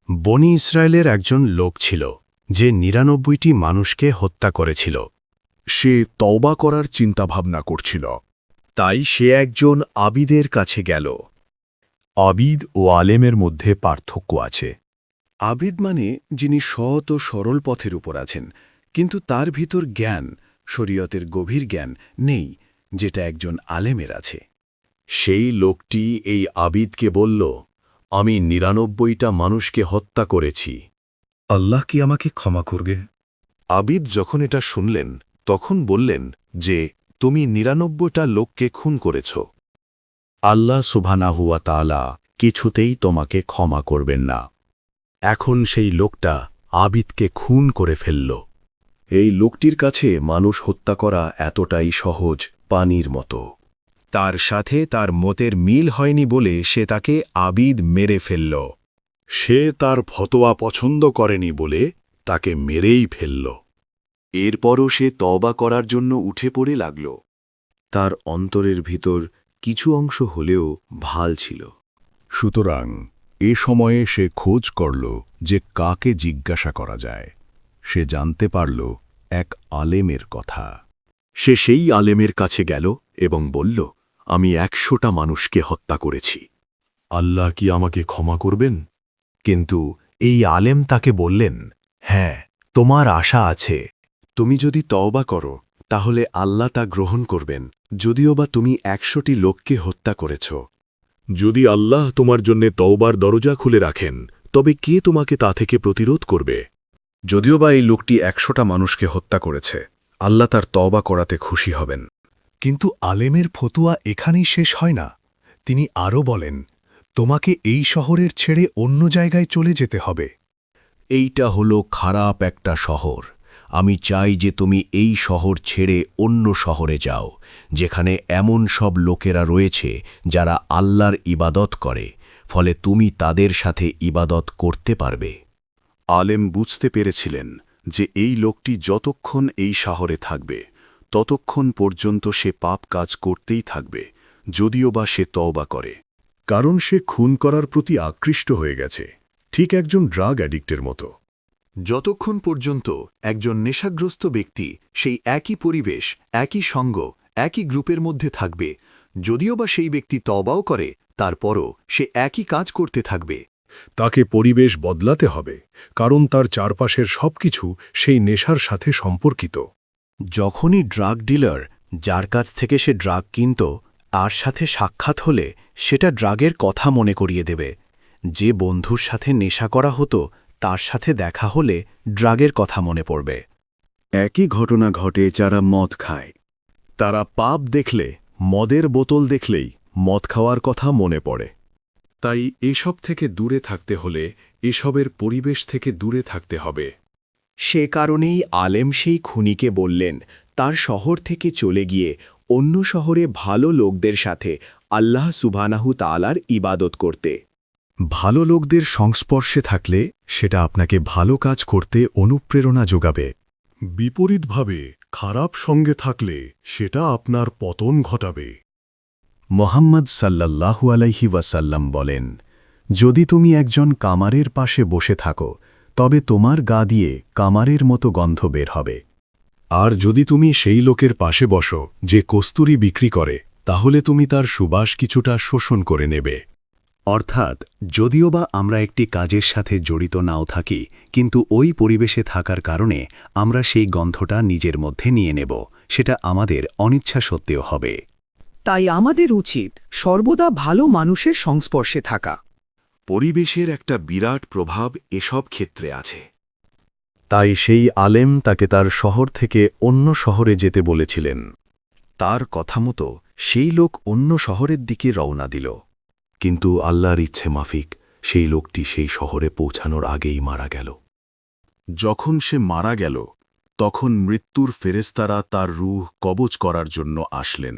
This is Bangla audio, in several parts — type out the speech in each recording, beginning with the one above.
বনি ইসরায়েলের একজন লোক ছিল যে ৯৯টি মানুষকে হত্যা করেছিল। সে তওবা করার চিন্তাভাবনা করছিল। তাই সে একজন আবিদের কাছে গেল। আবিদ ও আলেমের মধ্যে পার্থক্য আছে। আবিদ মানে যিনি সৎ ও সরল পথের উপর আছেন, কিন্তু তার ভিতর জ্ঞান, শরীয়তের গভীর জ্ঞান নেই, যেটা একজন আলেমের আছে। সেই লোকটি এই আবিদকে বলল, আমি ৯৯টা মানুষকে হত্যা করেছি। আল্লাহ কি আমাকে ক্ষমা করবে? আবিদ যখন এটা শুনলেন তখন বললেন যে, তুমি ৯৯টা লোককে খুন করেছ। আল্লাহ সুবহানাহু ওয়া তাআলা কিছুতেই তোমাকে ক্ষমা করবেন না। এখন সেই লোকটা আবিদকে খুন করে ফেলল। এই লোকটির কাছে মানুষ হত্যা করা এতটাই সহজ, পানির মতো। তার সাথে তার মতের মিল হয়নি বলে সে তাকে আবিদ মেরে ফেলল। সে তার ফতোয়া পছন্দ করেনি বলে তাকে মেরেই ফেলল। এরপরও সে তওবা করার জন্য উঠে পড়ে লাগল। তার অন্তরের ভিতর কিছু অংশ হলেও ভাল ছিল। সুতরাং এ সময়ে সে খোঁজ করল যে কাকে জিজ্ঞাসা করা যায়। সে জানতে পারল এক আলেমের কথা। সে সেই আলেমের কাছে গেল এবং বলল, আমি ১০০টা মানুষকে হত্যা করেছি। আল্লাহ কি আমাকে ক্ষমা করবেন? কিন্তু এই আলেম তাকে বললেন, হ্যাঁ, তোমার আশা আছে। তুমি যদি তওবা করো তাহলে আল্লাহ তা গ্রহণ করবেন, যদিও বা তুমি ১০০টি লোককে হত্যা করেছ। যদি আল্লাহ তোমার জন্যে তওবার দরজা খুলে রাখেন, তবে কে তোমাকে তা থেকে প্রতিরোধ করবে? যদিও বা এই লোকটি ১০০টা মানুষকে হত্যা করেছে, আল্লাহ তার তওবা করাতে খুশি হবেন। কিন্তু আলেমের ফতুয়া এখানেই শেষ হয় না। তিনি আরও বলেন, তোমাকে এই শহরের ছেড়ে অন্য জায়গায় চলে যেতে হবে। এইটা হলো খারাপ একটা শহর। আমি চাই যে তুমি এই শহর ছেড়ে অন্য শহরে যাও, যেখানে এমন সব লোকেরা রয়েছে যারা আল্লাহর ইবাদত করে, ফলে তুমি তাদের সাথে ইবাদত করতে পারবে। আলেম বুঝতে পেরেছিলেন যে এই লোকটি যতক্ষণ এই শহরে থাকবে ততক্ষণ পর্যন্ত সে পাপ কাজ করতেই থাকবে, যদিও বা সে তওবা করে। কারণ সে খুন করার প্রতি আকৃষ্ট হয়ে গেছে, ঠিক একজন ড্রাগ অ্যাডিক্টের মতো। যতক্ষণ পর্যন্ত একজন নেশাগ্রস্ত ব্যক্তি সেই একই পরিবেশ, একই সঙ্গ, একই গ্রুপের মধ্যে থাকবে, যদিও বা সেই ব্যক্তি তওবাও করে, তারপরও সে একই কাজ করতে থাকবে। তাকে পরিবেশ বদলাতে হবে, কারণ তার চারপাশের সবকিছু সেই নেশার সাথে সম্পর্কিত। যখনই ড্রাগ ডিলার, যার কাছ থেকে সে ড্রাগ কিনত, তার সাথে সাক্ষাৎ হলে সেটা ড্রাগের কথা মনে করিয়ে দেবে। যে বন্ধুর সাথে নেশা করা হতো, তার সাথে দেখা হলে ড্রাগের কথা মনে পড়বে। একই ঘটনা ঘটে যারা মদ খায়। তারা পাপ দেখলে, মদের বোতল দেখলেই মদ খাওয়ার কথা মনে পড়ে। তাই এসব থেকে দূরে থাকতে হলে এসবের পরিবেশ থেকে দূরে থাকতে হবে। সে কারণেই আলেম সেই খুনিকে বললেন তার শহর থেকে চলে গিয়ে অন্য শহরে ভালো লোকদের সাথে আল্লাহ সুবহানাহু তাআলার ইবাদত করতে। ভালো লোকদের সংস্পর্শে থাকলে সেটা আপনাকে ভালো কাজ করতে অনুপ্রেরণা যোগাবে। বিপরীতভাবে খারাপ সঙ্গে থাকলে সেটা আপনার পতন ঘটাবে। মোহাম্মদ সাল্লাল্লাহু আলাইহি ওয়াসাল্লাম বলেন, যদি তুমি একজন কামারের পাশে বসে থাকো, তবে তোমার গা দিয়ে কামারের মতো গন্ধ বের হবে। আর যদি তুমি সেই লোকের পাশে বসো যে কস্তুরি বিক্রি করে, তাহলে তুমি তার সুবাস কিছুটা শোষণ করে নেবে। অর্থাৎ, যদিও বা আমরা একটি কাজের সাথে জড়িত নাও থাকি, কিন্তু ওই পরিবেশে থাকার কারণে আমরা সেই গন্ধটা নিজের মধ্যে নিয়ে নেব, সেটা আমাদের অনিচ্ছা সত্ত্বেও হবে। তাই আমাদের উচিত সর্বদা ভালো মানুষের সংস্পর্শে থাকা। পরিবেশের একটা বিরাট প্রভাব এসব ক্ষেত্রে আছে। তাই সেই আলেম তাকে তার শহর থেকে অন্য শহরে যেতে বলেছিলেন। তার কথা মতো সেই লোক অন্য শহরের দিকে রওনা দিল। কিন্তু আল্লাহর ইচ্ছে মাফিক সেই লোকটি সেই শহরে পৌঁছানোর আগেই মারা গেল। যখন সে মারা গেল, তখন মৃত্যুর ফেরেশতারা তার রূহ কবজ করার জন্য আসলেন।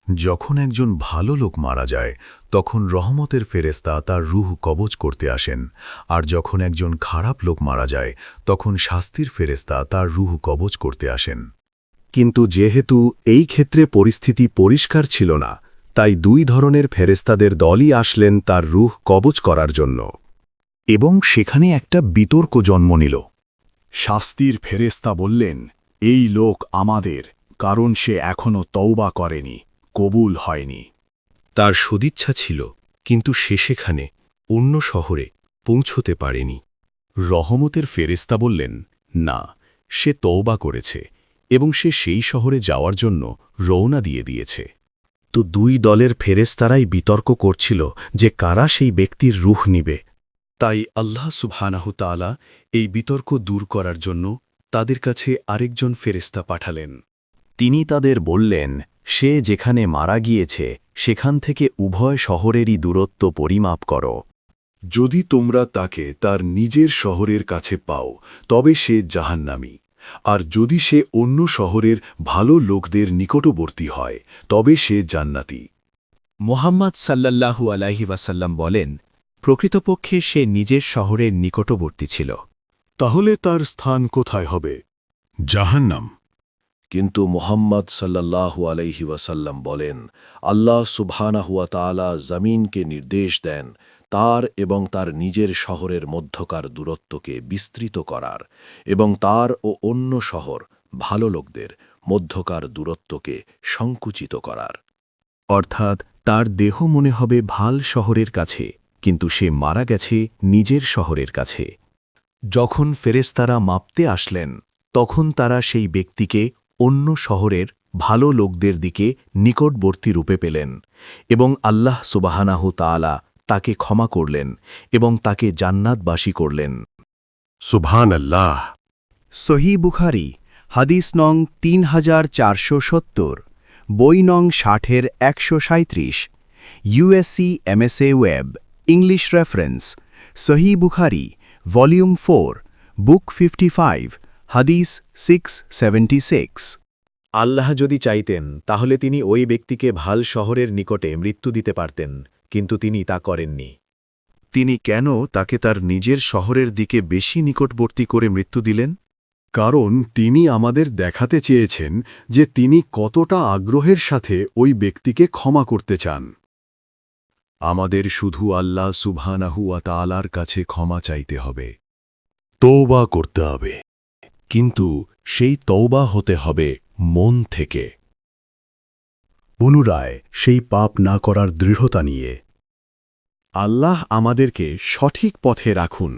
যখন একজন ভালো লোক মারা যায়, তখন রহমতের ফেরেশতা তার রূহ কবজ করতে আসেন, আর যখন একজন খারাপ লোক মারা যায়, তখন শাস্তির ফেরেশতা তার রূহ কবজ করতে আসেন। কিন্তু যেহেতু এই ক্ষেত্রে পরিস্থিতি পরিষ্কার ছিল না, তাই দুই ধরনের ফেরেশতাদের দলই আসলেন তার রূহ কবজ করার জন্য। এবং সেখানে একটা বিতর্ক জন্ম নিল। শাস্তির ফেরেশতা বললেন, এই লোক আমাদের, কারণ সে এখনও তওবা করেনি, কবুল হয়নি। তার সদিচ্ছা ছিল, কিন্তু সে সেখানে অন্য শহরে পৌঁছতে পারেনি। রহমতের ফেরেশতা বললেন, না, সে তওবা করেছে এবং সে সেই শহরে যাওয়ার জন্য রওনা দিয়ে দিয়েছে। তো দুই দলের ফেরেশতারাই বিতর্ক করছিল যে কারা সেই ব্যক্তির রূহ নিবে। তাই আল্লাহ সুবহানাহু তাআলা এই বিতর্ক দূর করার জন্য তাদের কাছে আরেকজন ফেরেশতা পাঠালেন। তিনি তাদের বললেন, সে যেখানে মারা গিয়েছে সেখান থেকে উভয় শহরেরই দূরত্ব পরিমাপ করো। যদি তোমরা তাকে তার নিজের শহরের কাছে পাও তবে সে জাহান্নামী, আর যদি সে অন্য শহরের ভালো লোকদের নিকটবর্তী হয় তবে সে জান্নাতি। মোহাম্মদ সাল্লাল্লাহু আলাইহি ওয়াসাল্লাম বলেন, প্রকৃতপক্ষে সে নিজের শহরের নিকটবর্তী ছিল। তাহলে তার স্থান কোথায় হবে? জাহান্নাম। কিন্তু মুহাম্মদ সাল্লাল্লাহু আলাইহি ওয়াসাল্লাম বলেন, আল্লাহ সুবহানাহু ওয়া তাআলা জমিনকে নির্দেশ দেন তার এবং তার নিজের শহরের মধ্যকার দূরত্বকে বিস্তৃত করার এবং তার ও অন্য শহর ভালো লোকদের মধ্যকার দূরত্বকে সংকুচিত করার। অর্থাৎ তার দেহ মনে হবে ভাল শহরের কাছে, কিন্তু সে মারা গেছে নিজের শহরের কাছে। যখন ফেরেশতারা মাপতে আসলেন, তখন তারা সেই ব্যক্তিকে অন্য শহরের ভালো লোকদের দিকে নিকটবর্তী রূপে পেলেন এবং আল্লাহ সুবহানাহু তাআলা তাকে ক্ষমা করলেন এবং তাকে জান্নাতবাসী করলেন। সুবহানাল্লাহ। সহি বুখারি, হাদিস নং 3470, বই নং 60-এর 137, USC MSA web, English reference, সহি বুখারি, ভলিউম 4, বুক 55, হাদিস 676। আল্লাহ যদি চাইতেন তাহলে তিনি ওই ব্যক্তিকে ভাল শহরের নিকটে মৃত্যু দিতে পারতেন, কিন্তু তিনি তা করেননি। তিনি কেন তাকে তার নিজের শহরের দিকে বেশি নিকটবর্তী করে মৃত্যু দিলেন? কারণ তিনি আমাদের দেখাতে চেয়েছেন যে তিনি কতটা আগ্রহের সাথে ওই ব্যক্তিকে ক্ষমা করতে চান। আমাদের শুধু আল্লাহ সুবহানাহু ওয়া তাআলার কাছে ক্ষমা চাইতে হবে, তওবা করতে হবে, কিন্তু সেই তওবা হতে হবে মন থেকে, পুনরায় সেই পাপ না করার দৃঢ়তা নিয়ে। আল্লাহ আমাদেরকে সঠিক পথে রাখুন।